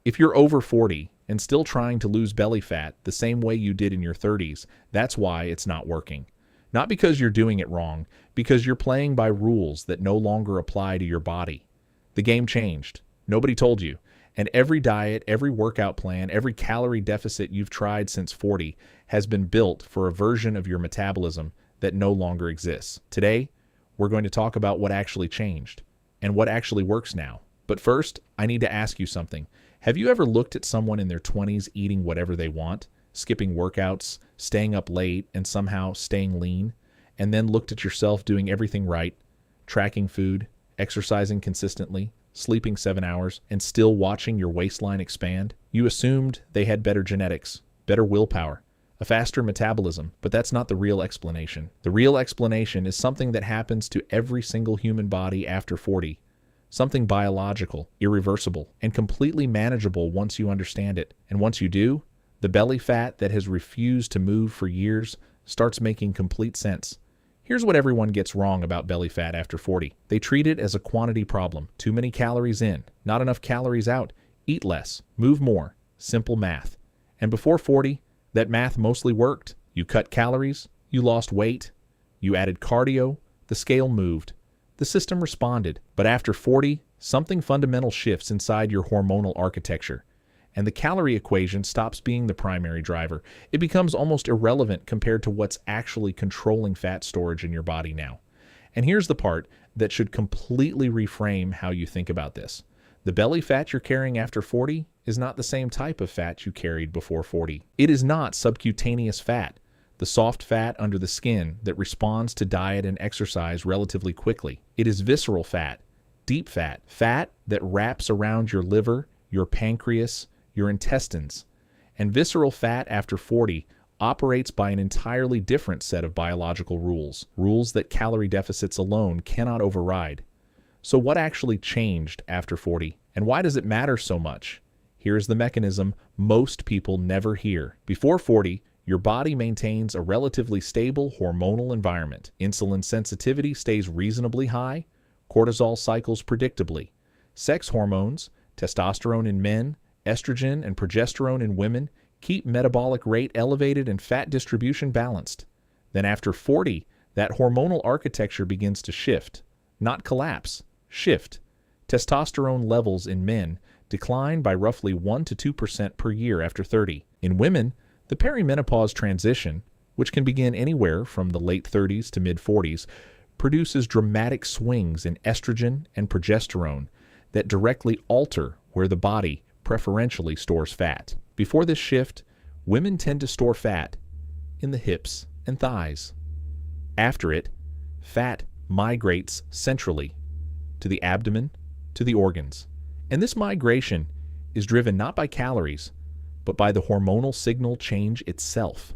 If you're over 40 and still trying to lose belly fat the same way you did in your 30s, that's why it's not working. Not because you're doing it wrong, because you're playing by rules that no longer apply to your body. The game changed. Nobody told you. And every diet, every workout plan, every calorie deficit you've tried since 40 has been built for a version of your metabolism that no longer exists. Today, we're going to talk about what actually changed and what actually works now. But first, I need to ask you something. Have you ever looked at someone in their 20s eating whatever they want, skipping workouts, staying up late, and somehow staying lean, and then looked at yourself doing everything right, tracking food, exercising consistently, sleeping 7 hours, and still watching your waistline expand? You assumed they had better genetics, better willpower, a faster metabolism, but that's not the real explanation. The real explanation is something that happens to every single human body after 40. Something biological, irreversible, and completely manageable once you understand it. And once you do, the belly fat that has refused to move for years starts making complete sense. Here's what everyone gets wrong about belly fat after 40. They treat it as a quantity problem. Too many calories in, not enough calories out. Eat less, move more. Simple math. And before 40, that math mostly worked. You cut calories, you lost weight, you added cardio, the scale moved. The system responded. But after 40, something fundamental shifts inside your hormonal architecture, and the calorie equation stops being the primary driver. It becomes almost irrelevant compared to what's actually controlling fat storage in your body now. And here's the part that should completely reframe how you think about this. The belly fat you're carrying after 40 is not the same type of fat you carried before 40. It is not subcutaneous fat, the soft fat under the skin that responds to diet and exercise relatively quickly. It is visceral fat, deep fat, fat that wraps around your liver, your pancreas, your intestines. And visceral fat after 40 operates by an entirely different set of biological rules, rules that calorie deficits alone cannot override. So what actually changed after 40, and why does it matter so much? Here's the mechanism most people never hear. Before 40, your body maintains a relatively stable hormonal environment. Insulin sensitivity stays reasonably high, cortisol cycles predictably. Sex hormones, testosterone in men, estrogen and progesterone in women, keep metabolic rate elevated and fat distribution balanced. Then after 40, that hormonal architecture begins to shift, not collapse, shift. Testosterone levels in men decline by roughly 1 to 2% per year after 30. In women, the perimenopause transition, which can begin anywhere from the late 30s to mid-40s, produces dramatic swings in estrogen and progesterone that directly alter where the body preferentially stores fat. Before this shift, women tend to store fat in the hips and thighs. After it, fat migrates centrally to the abdomen, to the organs. And this migration is driven not by calories, but by the hormonal signal change itself.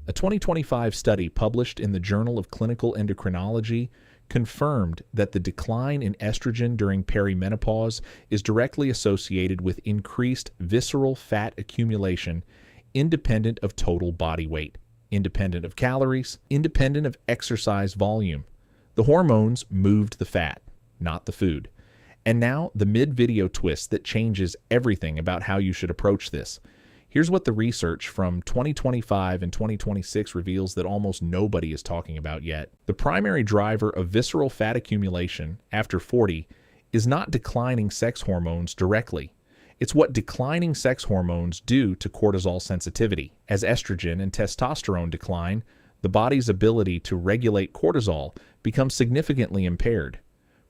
A 2025 study published in the Journal of Clinical Endocrinology confirmed that the decline in estrogen during perimenopause is directly associated with increased visceral fat accumulation independent of total body weight, independent of calories, independent of exercise volume. The hormones moved the fat, not the food. And now the mid-video twist that changes everything about how you should approach this. Here's what the research from 2025 and 2026 reveals that almost nobody is talking about yet. The primary driver of visceral fat accumulation after 40 is not declining sex hormones directly. It's what declining sex hormones do to cortisol sensitivity. As estrogen and testosterone decline, the body's ability to regulate cortisol becomes significantly impaired.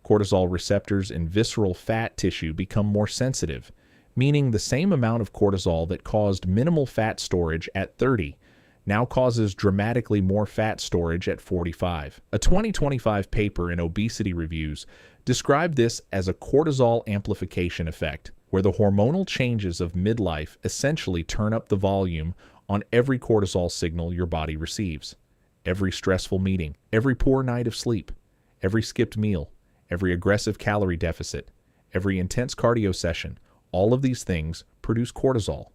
Cortisol receptors in visceral fat tissue become more sensitive, meaning the same amount of cortisol that caused minimal fat storage at 30 now causes dramatically more fat storage at 45. A 2025 paper in Obesity Reviews described this as a cortisol amplification effect, where the hormonal changes of midlife essentially turn up the volume on every cortisol signal your body receives. Every stressful meeting, every poor night of sleep, every skipped meal, every aggressive calorie deficit, every intense cardio session, all of these things produce cortisol.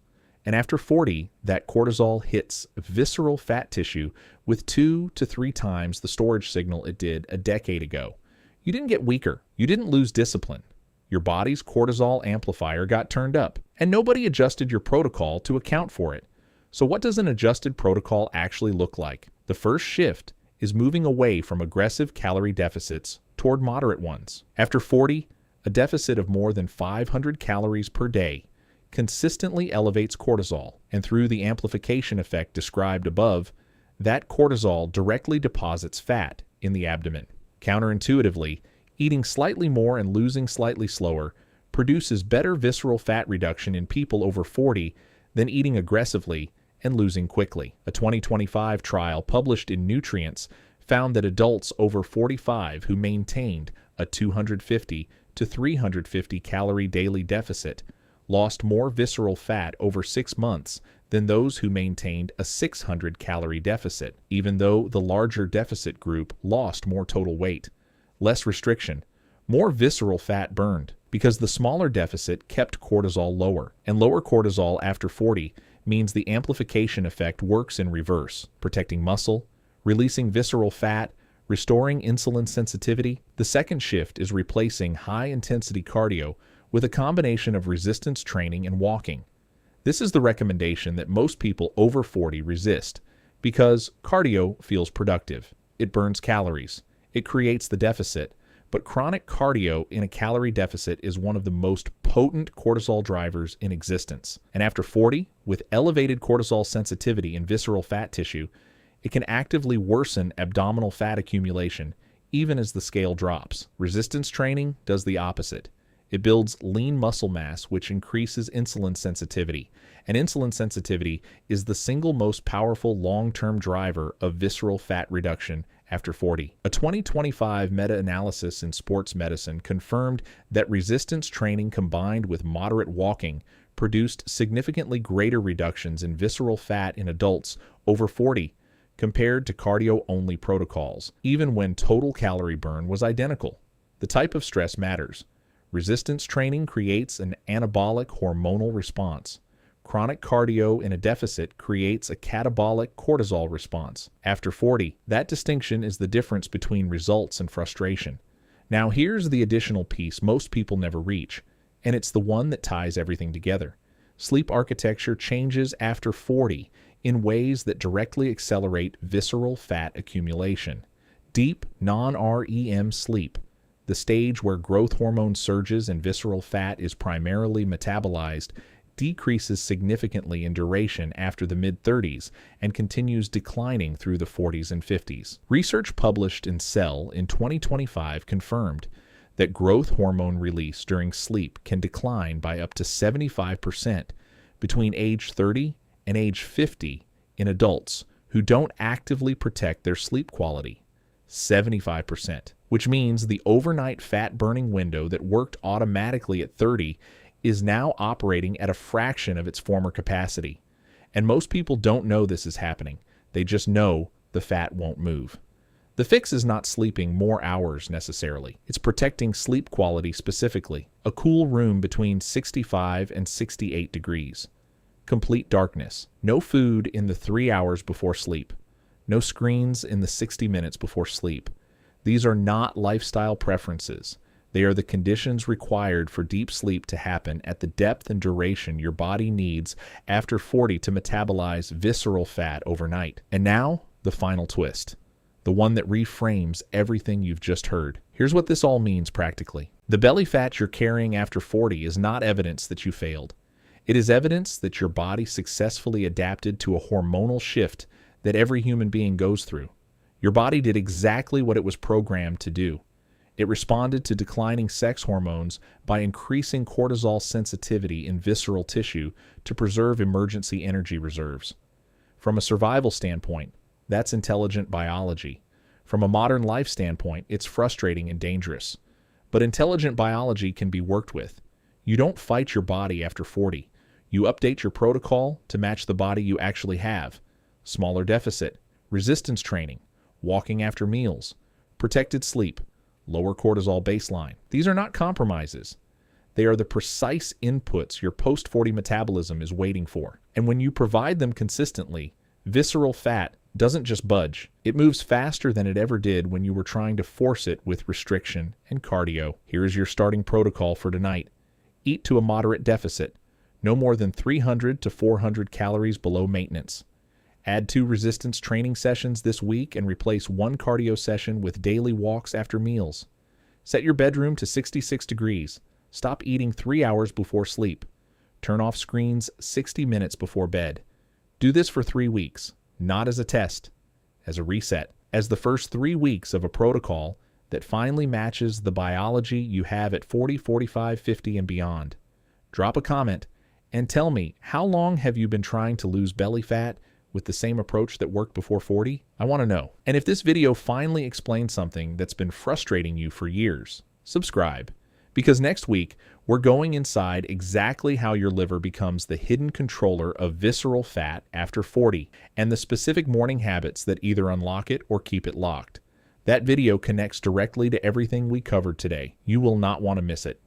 And after 40, that cortisol hits visceral fat tissue with 2 to 3 times the storage signal it did a decade ago. You didn't get weaker. You didn't lose discipline. Your body's cortisol amplifier got turned up, and nobody adjusted your protocol to account for it. So what does an adjusted protocol actually look like? The first shift is moving away from aggressive calorie deficits toward moderate ones. After 40, a deficit of more than 500 calories per day consistently elevates cortisol, and through the amplification effect described above, that cortisol directly deposits fat in the abdomen. Counterintuitively, eating slightly more and losing slightly slower produces better visceral fat reduction in people over 40 than eating aggressively and losing quickly. A 2025 trial published in Nutrients found that adults over 45 who maintained a 250 to 350 calorie daily deficit lost more visceral fat over 6 months than those who maintained a 600 calorie deficit, even though the larger deficit group lost more total weight. Less restriction, more visceral fat burned, because the smaller deficit kept cortisol lower, and lower cortisol after 40 means the amplification effect works in reverse, protecting muscle, releasing visceral fat, restoring insulin sensitivity. The second shift is replacing high-intensity cardio with a combination of resistance training and walking. This is the recommendation that most people over 40 resist because cardio feels productive. It burns calories. It creates the deficit. But chronic cardio in a calorie deficit is one of the most potent cortisol drivers in existence. And after 40, with elevated cortisol sensitivity in visceral fat tissue, it can actively worsen abdominal fat accumulation even as the scale drops. Resistance training does the opposite. It builds lean muscle mass, which increases insulin sensitivity. And insulin sensitivity is the single most powerful long-term driver of visceral fat reduction after 40. A 2025 meta-analysis in sports medicine confirmed that resistance training combined with moderate walking produced significantly greater reductions in visceral fat in adults over 40 compared to cardio-only protocols, even when total calorie burn was identical. The type of stress matters. Resistance training creates an anabolic hormonal response. Chronic cardio in a deficit creates a catabolic cortisol response. After 40, that distinction is the difference between results and frustration. Now here's the additional piece most people never reach, and it's the one that ties everything together. Sleep architecture changes after 40 in ways that directly accelerate visceral fat accumulation. Deep, non-REM sleep, the stage where growth hormone surges and visceral fat is primarily metabolized, decreases significantly in duration after the mid-30s and continues declining through the 40s and 50s. Research published in Cell in 2025 confirmed that growth hormone release during sleep can decline by up to 75% between age 30 and age 50 in adults who don't actively protect their sleep quality. 75%, which means the overnight fat-burning window that worked automatically at 30 is now operating at a fraction of its former capacity. And most people don't know this is happening. They just know the fat won't move. The fix is not sleeping more hours necessarily. It's protecting sleep quality specifically. A cool room between 65 and 68 degrees. Complete darkness. No food in the 3 hours before sleep. No screens in the 60 minutes before sleep. These are not lifestyle preferences. They are the conditions required for deep sleep to happen at the depth and duration your body needs after 40 to metabolize visceral fat overnight. And now, the final twist. The one that reframes everything you've just heard. Here's what this all means practically. The belly fat you're carrying after 40 is not evidence that you failed. It is evidence that your body successfully adapted to a hormonal shift that every human being goes through. Your body did exactly what it was programmed to do. It responded to declining sex hormones by increasing cortisol sensitivity in visceral tissue to preserve emergency energy reserves. From a survival standpoint, that's intelligent biology. From a modern life standpoint, it's frustrating and dangerous. But intelligent biology can be worked with. You don't fight your body after 40. You update your protocol to match the body you actually have. Smaller deficit, resistance training, walking after meals, protected sleep, lower cortisol baseline. These are not compromises. They are the precise inputs your post-40 metabolism is waiting for. And when you provide them consistently, visceral fat doesn't just budge. It moves faster than it ever did when you were trying to force it with restriction and cardio. Here is your starting protocol for tonight. Eat to a moderate deficit, no more than 300 to 400 calories below maintenance. Add 2 resistance training sessions this week and replace 1 cardio session with daily walks after meals. Set your bedroom to 66 degrees. Stop eating 3 hours before sleep. Turn off screens 60 minutes before bed. Do this for 3 weeks, not as a test, as a reset, as the first 3 weeks of a protocol that finally matches the biology you have at 40, 45, 50, and beyond. Drop a comment and tell me, how long have you been trying to lose belly fat with the same approach that worked before 40? I want to know. And if this video finally explains something that's been frustrating you for years, subscribe. Because next week, we're going inside exactly how your liver becomes the hidden controller of visceral fat after 40, and the specific morning habits that either unlock it or keep it locked. That video connects directly to everything we covered today. You will not want to miss it.